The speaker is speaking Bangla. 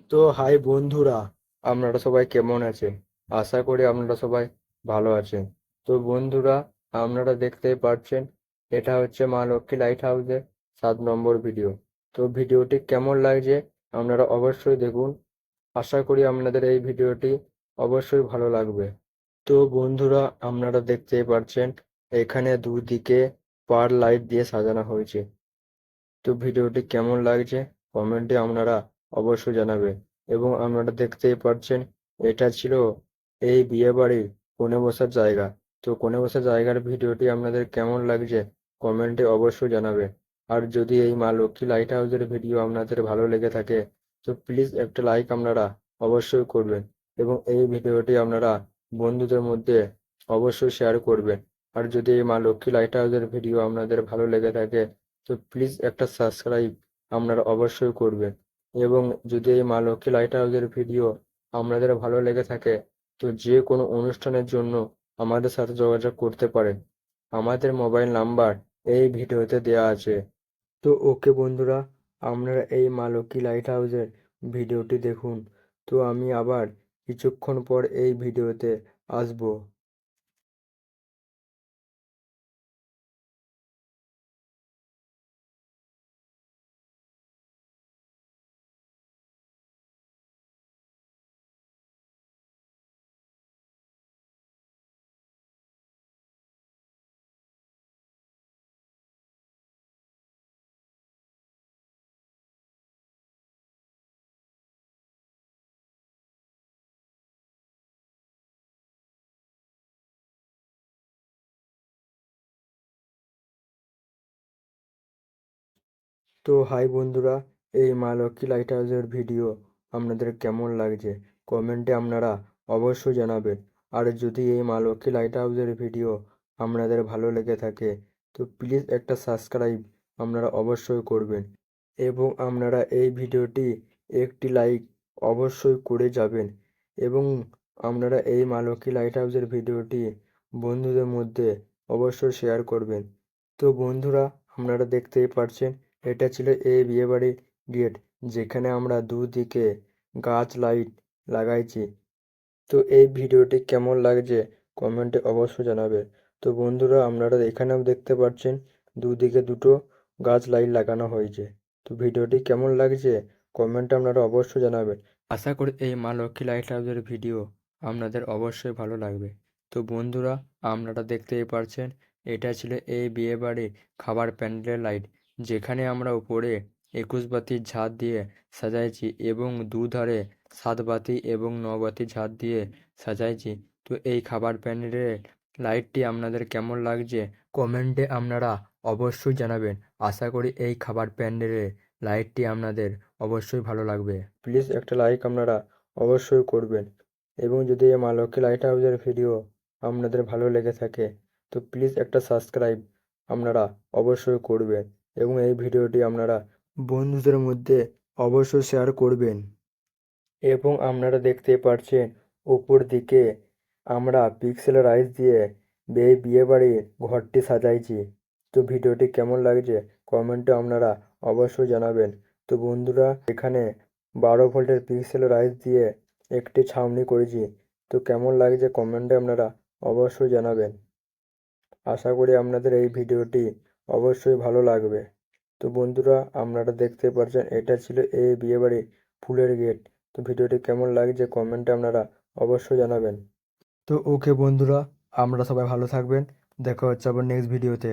তো হাই বন্ধুরা, আপনারা সবাই কেমন আছেন? আশা করি আপনারা সবাই ভালো আছেন। তো বন্ধুরা, আপনারা দেখতেই পাচ্ছেন এটা হচ্ছে মা লক্ষ্মী লাইট হাউসের 7 নম্বর ভিডিও। তো ভিডিওটি কেমন লাগছে আপনারা অবশ্যই দেখুন। আশা করি আপনাদের এই ভিডিওটি অবশ্যই ভালো লাগবে। তো বন্ধুরা, আপনারা দেখতেই পাচ্ছেন এখানে দুদিকে পার লাইট দিয়ে সাজানো হয়েছে। তো ভিডিওটি কেমন লাগছে কমেন্টে আপনারা অবশ্যই জানাবেন। এবং আপনারা দেখতেই পাচ্ছেন এটা ছিল এই বিয়ে বাড়ির কনে বসার জায়গা। তো কনে বসার জায়গার ভিডিওটি আপনাদের কেমন লাগছে কমেন্টে অবশ্যই জানাবেন। আর যদি এই মা লক্ষ্মী লাইট হাউসের ভিডিও আপনাদের ভালো লেগে থাকে তো প্লিজ একটা লাইক আপনারা অবশ্যই করবেন। এবং এই ভিডিওটি আপনারা বন্ধুদের মধ্যে অবশ্যই শেয়ার করবেন। আর যদি এই মা লক্ষ্মী লাইট হাউসের ভিডিও আপনাদের ভালো লেগে থাকে তো প্লিজ একটা সাবস্ক্রাইব আপনারা অবশ্যই করবেন। এবং যদি এই মা লক্ষ্মী লাইট হাউসের ভিডিও আপনাদের ভালো লেগে থাকে তো যে কোনো অনুষ্ঠানের জন্য আমাদের সাথে যোগাযোগ করতে পারেন। আমাদের মোবাইল নাম্বার এই ভিডিওতে দেওয়া আছে। তো ওকে বন্ধুরা, আপনারা এই মা লক্ষ্মী লাইট হাউসের ভিডিওটি দেখুন। তো আমি আবার কিছুক্ষণ পর এই ভিডিওতে আসবো। তো হাই বন্ধুরা, এই মা লক্ষ্মী লাইট হাউসের ভিডিও আপনাদের কেমন লাগছে কমেন্টে আপনারা অবশ্যই জানাবেন। আর যদি এই মা লক্ষ্মী লাইট হাউসের ভিডিও আপনাদের ভালো লেগে থাকে তো প্লিজ একটা সাবস্ক্রাইব আপনারা অবশ্যই করবেন। এবং আপনারা এই ভিডিওটি একটি লাইক অবশ্যই করে যাবেন। এবং আপনারা এই মা লক্ষ্মী লাইট হাউসের ভিডিওটি বন্ধুদের মধ্যে অবশ্যই শেয়ার করবেন। তো বন্ধুরা, আপনারা দেখতেই পাচ্ছেন এটা ছিল এই বিয়েবাড়ির গেট, যেখানে আমরা দুদিকে গাছ লাইট লাগাইছি। তো এই ভিডিওটি কেমন লাগছে কমেন্টে অবশ্যই জানাবে। তো বন্ধুরা, আপনারা এখানেও দেখতে পাচ্ছেন দুদিকে দুটো গাছ লাইট লাগানো হয়েছে। তো ভিডিওটি কেমন লাগছে কমেন্টে আপনারা অবশ্যই জানাবেন। আশা করি এই মা লক্ষ্মী লাইট হাউসের ভিডিও আপনাদের অবশ্যই ভালো লাগবে। তো বন্ধুরা, আপনারা দেখতেই পারছেন এটা ছিল এই বিয়ে বাড়ির খাবার প্যান্ডেলের লাইট, যেখানে আমরা উপরে 21 বাতির ঝাড় দিয়ে সাজাইছি এবং দুধারে 7 বাতি এবং 9 বাতি ঝাড় দিয়ে সাজাইছি। তো এই খাবার প্যান্ডেলের লাইটটি আপনাদের কেমন লাগছে কমেন্টে আপনারা অবশ্যই জানাবেন। আশা করি এই খাবার প্যান্ডেলের লাইটটি আপনাদের অবশ্যই ভালো লাগবে। প্লিজ একটা লাইক আপনারা অবশ্যই করবেন। এবং যদি এই মা লক্ষ্মী লাইট হাউসের ভিডিও আপনাদের ভালো লেগে থাকে তো প্লিজ একটা সাবস্ক্রাইব আপনারা অবশ্যই করবেন। এবং এই ভিডিওটি আপনারা বন্ধুদের মধ্যে অবশ্যই শেয়ার করবেন। এবং আপনারা দেখতে পাচ্ছেন উপর দিকে আমরা পিক্সেল রাইস দিয়ে এই বিয়ে বাড়ির ঘরটি সাজাইছি। তো ভিডিওটি কেমন লাগছে কমেন্টে আপনারা অবশ্যই জানাবেন। তো বন্ধুরা, এখানে 12 ভোল্টের পিক্সেল রাইস দিয়ে একটি ছাউনি করেছি। তো কেমন লাগছে কমেন্টে আপনারা অবশ্যই জানাবেন। আশা করি আপনাদের এই ভিডিওটি অবশ্যই ভালো লাগবে। তো বন্ধুরা, আপনারা দেখতে পাচ্ছেন এটা ছিল এই বিয়েবাড়ির ফুলের গেট। তো ভিডিওটি কেমন লাগছে কমেন্টে আপনারা অবশ্যই জানাবেন। তো ওকে বন্ধুরা, আমরা সবাই ভালো থাকবেন। দেখা হচ্ছে আবার নেক্সট ভিডিওতে।